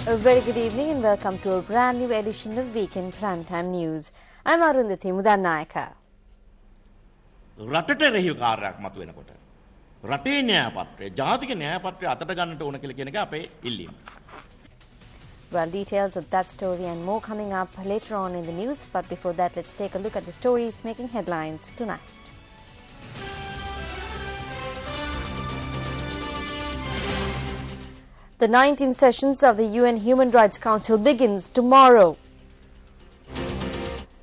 A very good evening and welcome to a brand new edition of Weekend Primetime News. I'm Arundhati Mudannayaka. රටට රෙහිව කාර්යයක් මතුවෙනකොට රටේ න්‍යායපත්‍රය ජාතික න්‍යායපත්‍රය අතට ගන්නට ඕන කියලා කියන එක අපේ ඉල්ලීම. Well, details of that story and more coming up later on in the news, but before that let's take a look at the stories making headlines tonight. The 19th sessions of the UN Human Rights Council begins tomorrow.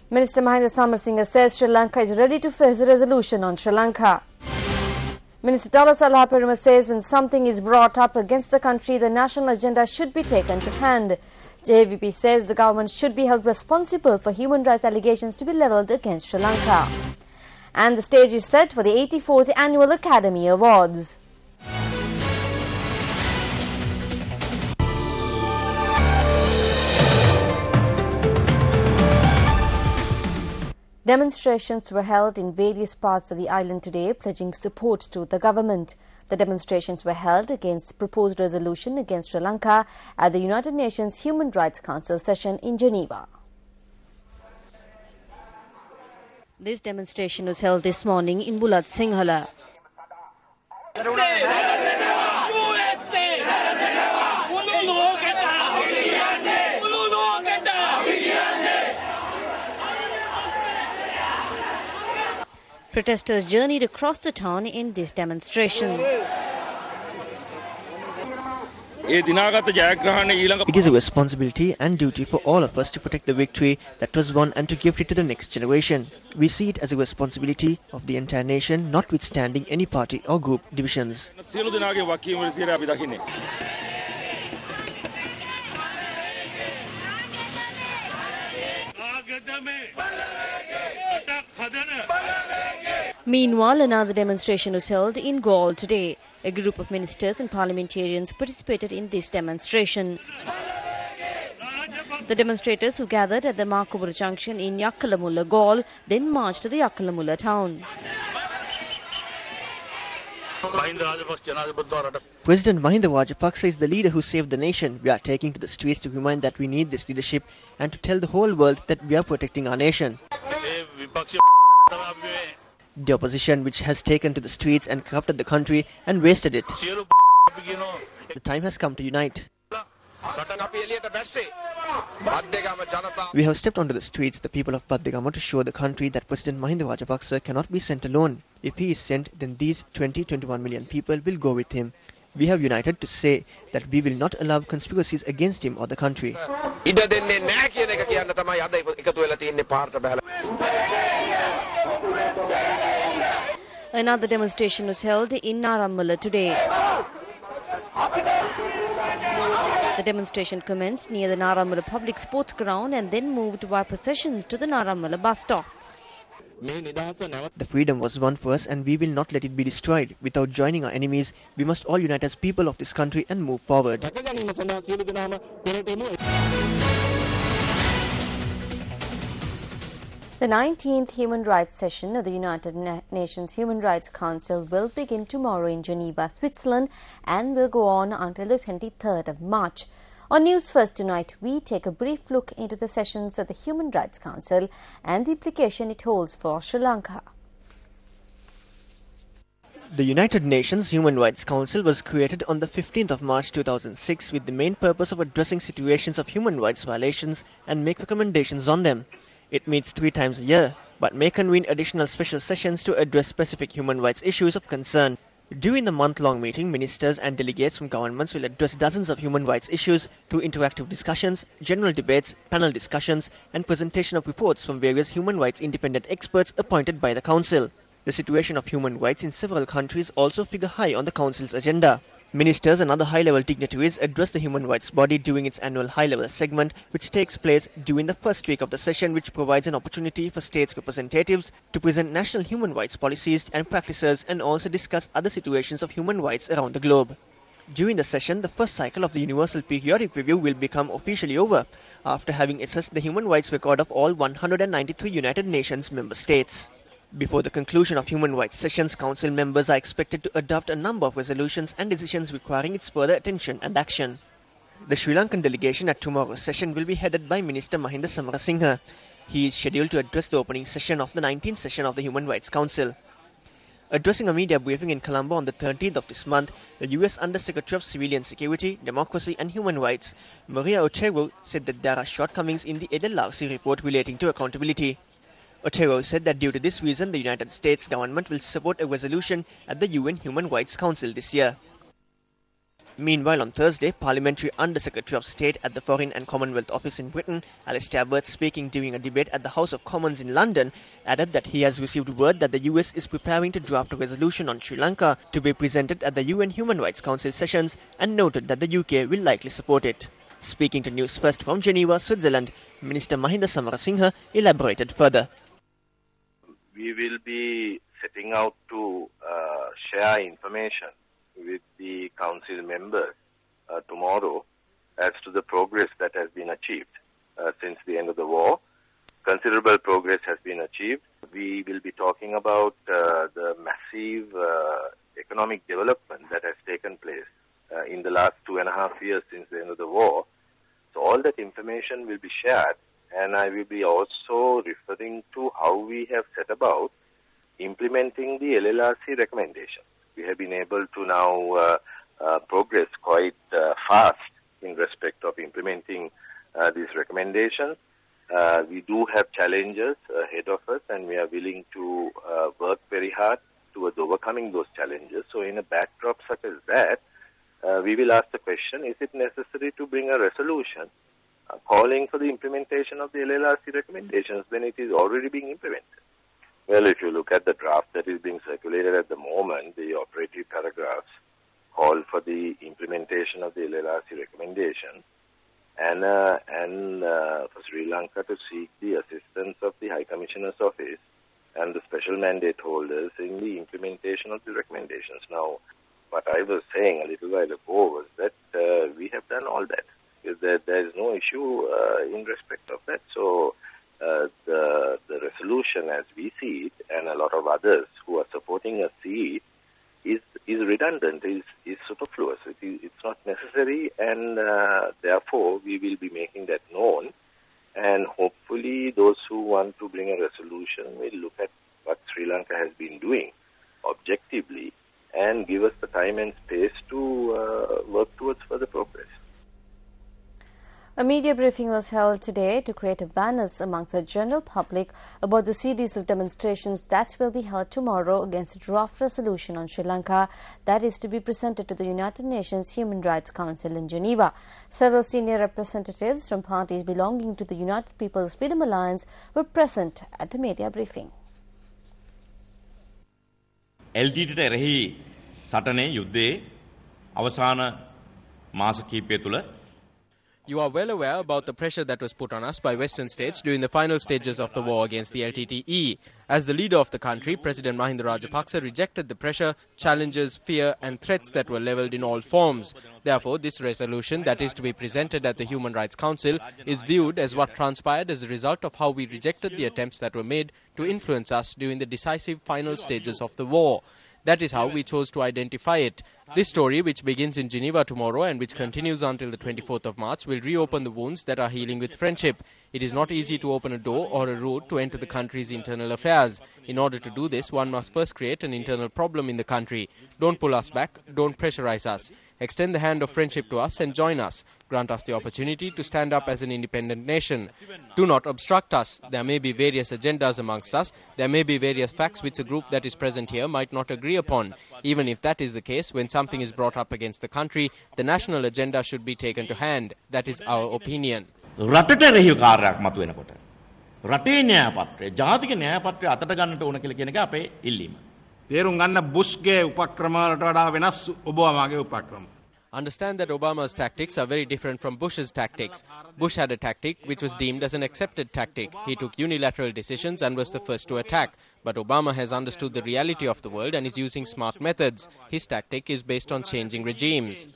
Minister Mahinda Samarasinghe says Sri Lanka is ready to face a resolution on Sri Lanka. Minister Dalla Salahaperuma says when something is brought up against the country, the national agenda should be taken to hand. JVP says the government should be held responsible for human rights allegations to be levelled against Sri Lanka. And the stage is set for the 84th Annual Academy Awards. Demonstrations were held in various parts of the island today, pledging support to the government. The demonstrations were held against the proposed resolution against Sri Lanka at the United Nations Human Rights Council session in Geneva. This demonstration was held this morning in Bulat Sinhala. Protesters journeyed across the town in this demonstration. It is a responsibility and duty for all of us to protect the victory that was won and to give it to the next generation. We see it as a responsibility of the entire nation, notwithstanding any party or group divisions. Meanwhile, another demonstration was held in Galle today. A group of ministers and parliamentarians participated in this demonstration. The demonstrators who gathered at the Makubura junction in Yakkalamulla, Galle, then marched to the Yakkalamulla town. President Mahinda Rajapaksa is the leader who saved the nation. We are taking to the streets to remind that we need this leadership and to tell the whole world that we are protecting our nation. The opposition, which has taken to the streets and corrupted the country and wasted it. The time has come to unite. We have stepped onto the streets, the people of Paddegama, to show the country that President Mahinda Rajapaksa cannot be sent alone. If he is sent, then these 21 million people will go with him. We have united to say that we will not allow conspiracies against him or the country. Another demonstration was held in Narammala today. The demonstration commenced near the Narammala Public Sports Ground and then moved via processions to the Narammala bus stop. The freedom was won for us and we will not let it be destroyed. Without joining our enemies, we must all unite as people of this country and move forward. The 19th Human Rights Session of the United Nations Human Rights Council will begin tomorrow in Geneva, Switzerland, and will go on until the 23rd of March. On News First tonight, we take a brief look into the sessions of the Human Rights Council and the implication it holds for Sri Lanka. The United Nations Human Rights Council was created on the 15th of March 2006 with the main purpose of addressing situations of human rights violations and make recommendations on them. It meets 3 times a year, but may convene additional special sessions to address specific human rights issues of concern. During the month-long meeting, ministers and delegates from governments will address dozens of human rights issues through interactive discussions, general debates, panel discussions, and presentation of reports from various human rights independent experts appointed by the Council. The situation of human rights in several countries also figure high on the Council's agenda. Ministers and other high-level dignitaries address the human rights body during its annual high-level segment, which takes place during the first week of the session, which provides an opportunity for states' representatives to present national human rights policies and practices and also discuss other situations of human rights around the globe. During the session, the first cycle of the Universal Periodic Review will become officially over, after having assessed the human rights record of all 193 United Nations member states. Before the conclusion of human rights sessions, Council members are expected to adopt a number of resolutions and decisions requiring its further attention and action. The Sri Lankan delegation at tomorrow's session will be headed by Minister Mahinda Samarasinghe. He is scheduled to address the opening session of the 19th session of the Human Rights Council. Addressing a media briefing in Colombo on the 13th of this month, the US Undersecretary of Civilian Security, Democracy and Human Rights, Maria Otero, said that there are shortcomings in the LLRC report relating to accountability. Otero said that due to this reason, the United States government will support a resolution at the UN Human Rights Council this year. Meanwhile, on Thursday, Parliamentary Under-Secretary of State at the Foreign and Commonwealth Office in Britain, Alistair Burt, speaking during a debate at the House of Commons in London, added that he has received word that the US is preparing to draft a resolution on Sri Lanka to be presented at the UN Human Rights Council sessions, and noted that the UK will likely support it. Speaking to News First from Geneva, Switzerland, Minister Mahinda Samarasinghe elaborated further. We will be setting out to share information with the council members tomorrow as to the progress that has been achieved since the end of the war. Considerable progress has been achieved. We will be talking about the massive economic development that has taken place in the last 2.5 years since the end of the war. So all that information will be shared, and I will be also referring to how we have set about implementing the LLRC recommendations. We have been able to now progress quite fast in respect of implementing these recommendations. We do have challenges ahead of us, and we are willing to work very hard towards overcoming those challenges. So in a backdrop such as that, we will ask the question, is it necessary to bring a resolution calling for the implementation of the LLRC recommendations when it is already being implemented? Well, if you look at the draft that is being circulated at the moment, the operative paragraphs call for the implementation of the LLRC recommendation and for Sri Lanka to seek the assistance of the High Commissioner's Office and the special mandate holders in the implementation of the recommendations. Now, what I was saying a little while ago was that we have done all that. There is no issue in respect of that. So the resolution as we see it, and a lot of others who are supporting us see it, is redundant, is superfluous. It's not necessary, and therefore we will be making that known. And hopefully those who want to bring a resolution will look at what Sri Lanka has been doing objectively and give us the time and space to work towards further progress. A media briefing was held today to create awareness among the general public about the series of demonstrations that will be held tomorrow against a draft resolution on Sri Lanka that is to be presented to the United Nations Human Rights Council in Geneva. Several senior representatives from parties belonging to the United People's Freedom Alliance were present at the media briefing. LTTට එරෙහි සටනේ යුද්ධයේ අවසාන මාස කිහිපය තුළ You are well aware about the pressure that was put on us by Western states during the final stages of the war against the LTTE. As the leader of the country, President Mahinda Rajapaksa rejected the pressure, challenges, fear and threats that were levelled in all forms. Therefore, this resolution that is to be presented at the Human Rights Council is viewed as what transpired as a result of how we rejected the attempts that were made to influence us during the decisive final stages of the war. That is how we chose to identify it. This story, which begins in Geneva tomorrow and which continues until the 24th of March, will reopen the wounds that are healing with friendship. It is not easy to open a door or a route to enter the country's internal affairs. In order to do this, one must first create an internal problem in the country. Don't pull us back, don't pressurize us. Extend the hand of friendship to us and join us. Grant us the opportunity to stand up as an independent nation. Do not obstruct us. There may be various agendas amongst us. There may be various facts which a group that is present here might not agree upon. Even if that is the case, when something is brought up against the country, the national agenda should be taken to hand. That is our opinion. රටට එරෙහි කාර්යයක් මතුවෙනකොට රටේ න්‍යායපත්‍රය ජාතික න්‍යායපත්‍රය අතට ගන්නට ඕන කියලා කියන එක අපේ ඉල්ලීම. තේරුම් ගන්න බුෂ්ගේ උපක්‍රමවලට වඩා වෙනස් ඔබාමාගේ උපක්‍රම. Understand that Obama's tactics are very different from Bush's tactics. Bush had a tactic which was deemed as an accepted tactic. He took unilateral decisions and was the first to attack. But Obama has understood the reality of the world and is using smart methods. His tactic is based on changing regimes.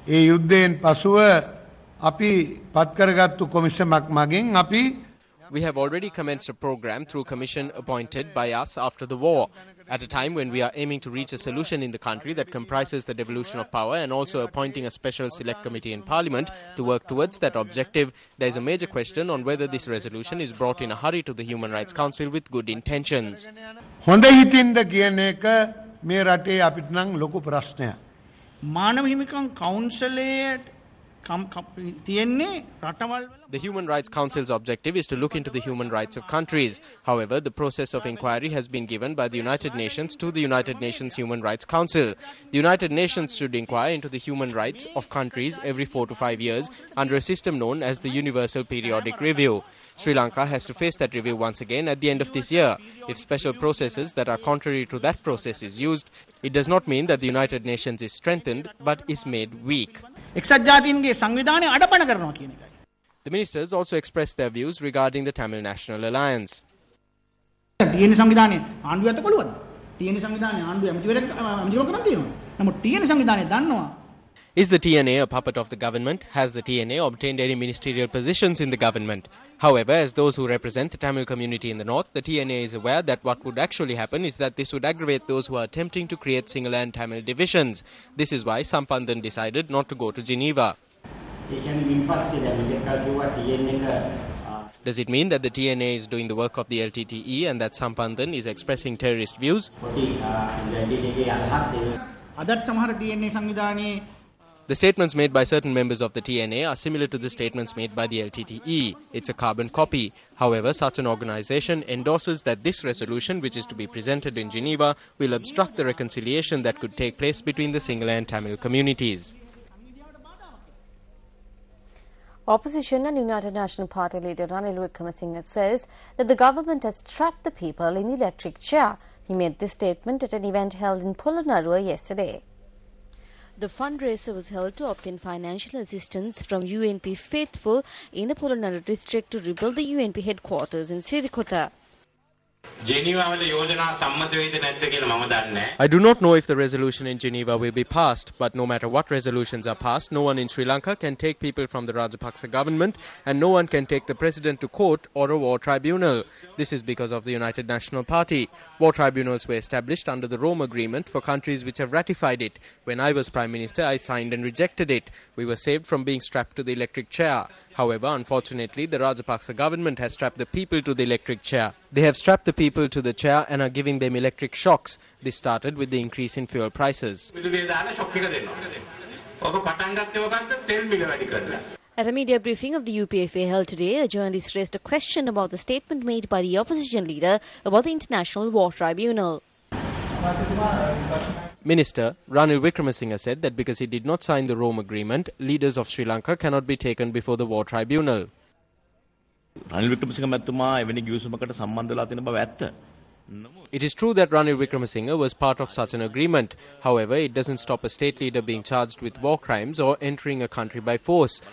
ඒ යුද්ධයෙන් පසුව අපි පත් කරගත්තු කොමිසමක් මගින් අපි We have already commenced a program through commission appointed by us after the war. At a time when we are aiming to reach a solution in the country that comprises the devolution of power and also appointing a special select committee in Parliament to work towards that objective, there is a major question on whether this resolution is brought in a hurry to the Human Rights Council with good intentions. හොඳ හිතින්ද කියන එක මේ රටේ අපිට නම් ලොකු ප්‍රශ්නයක්. මානව හිමිකම් කවුන්සලයට තියෙන්නේ රටවල් වල. The Human Rights Council's objective is to look into the human rights of countries. However, the process of inquiry has been given by the United Nations to the United Nations Human Rights Council. The United Nations should inquire into the human rights of countries every 4 to 5 years under a system known as the Universal Periodic Review. Sri Lanka has to face that review once again at the end of this year. If special processes that are contrary to that process is used, it does not mean that the United Nations is strengthened, but is made weak. එක්සත් ජාතීන්ගේ සංවිධානය අඩපණ කරනවා කියන එකයි. The ministers also expressed their views regarding the Tamil National Alliance. TNA සංවිධානය ආණ්ඩුව ඇත කොළුවද? TNA සංවිධානය ආණ්ඩුව ඇමතිවරයෙක් කරන් තියෙනවා. නමුත් TNA සංවිධානය දන්නවා. Is the TNA a puppet of the government? Has the TNA obtained any ministerial positions in the government? However, as those who represent the Tamil community in the north, the TNA is aware that what would actually happen is that this would aggravate those who are attempting to create single and Tamil divisions. This is why Sampanthan decided not to go to Geneva. Does it mean that the TNA is doing the work of the LTTE and that Sampanthan is expressing terrorist views? අදත් සමහර TNA සංවිධානයේ The statements made by certain members of the TNA are similar to the statements made by the LTTE. It's a carbon copy. However, such an organization endorses that this resolution, which is to be presented in Geneva, will obstruct the reconciliation that could take place between the Sinhala and Tamil communities. Opposition and United National Party leader Ranil Wickremesinghe says that the government has trapped the people in the electric chair. He made this statement at an event held in Polonnaruwa yesterday. The fundraiser was held to obtain financial assistance from UNP faithful in the Polonnaruwa district to rebuild the UNP headquarters in Sirikota. I do not know if the resolution in Geneva will be passed, but no matter what resolutions are passed, no one in Sri Lanka can take people from the Rajapaksa government and no one can take the president to court or a war tribunal. This is because of the United National Party. War tribunals were established under the Rome Agreement for countries which have ratified it. When I was Prime Minister, I signed and rejected it. We were saved from being strapped to the electric chair. However, unfortunately, the Rajapaksa government has strapped the people to the electric chair. They have strapped the people to the chair and are giving them electric shocks. This started with the increase in fuel prices. At a media briefing of the UPFA held today, a journalist raised a question about the statement made by the opposition leader about the International War Tribunal. Minister Ranil Wickremesinghe said that because he did not sign the Rome Agreement, leaders of Sri Lanka cannot be taken before the war tribunal. It is true that Ranil Wickremesinghe was part of such an agreement. However, it doesn't stop a state leader being charged with war crimes or entering a country by force.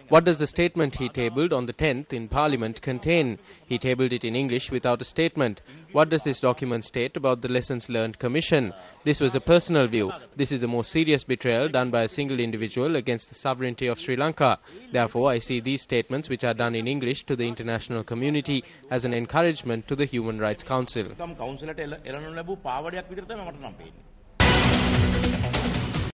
What does the statement he tabled on the 10th in Parliament contain? He tabled it in English without a statement. What does this document state about the Lessons Learned Commission? This was a personal view. This is the most serious betrayal done by a single individual against the sovereignty of Sri Lanka. Therefore, I see these statements, which are done in English to the international community, as an encouragement to the Human Rights Council.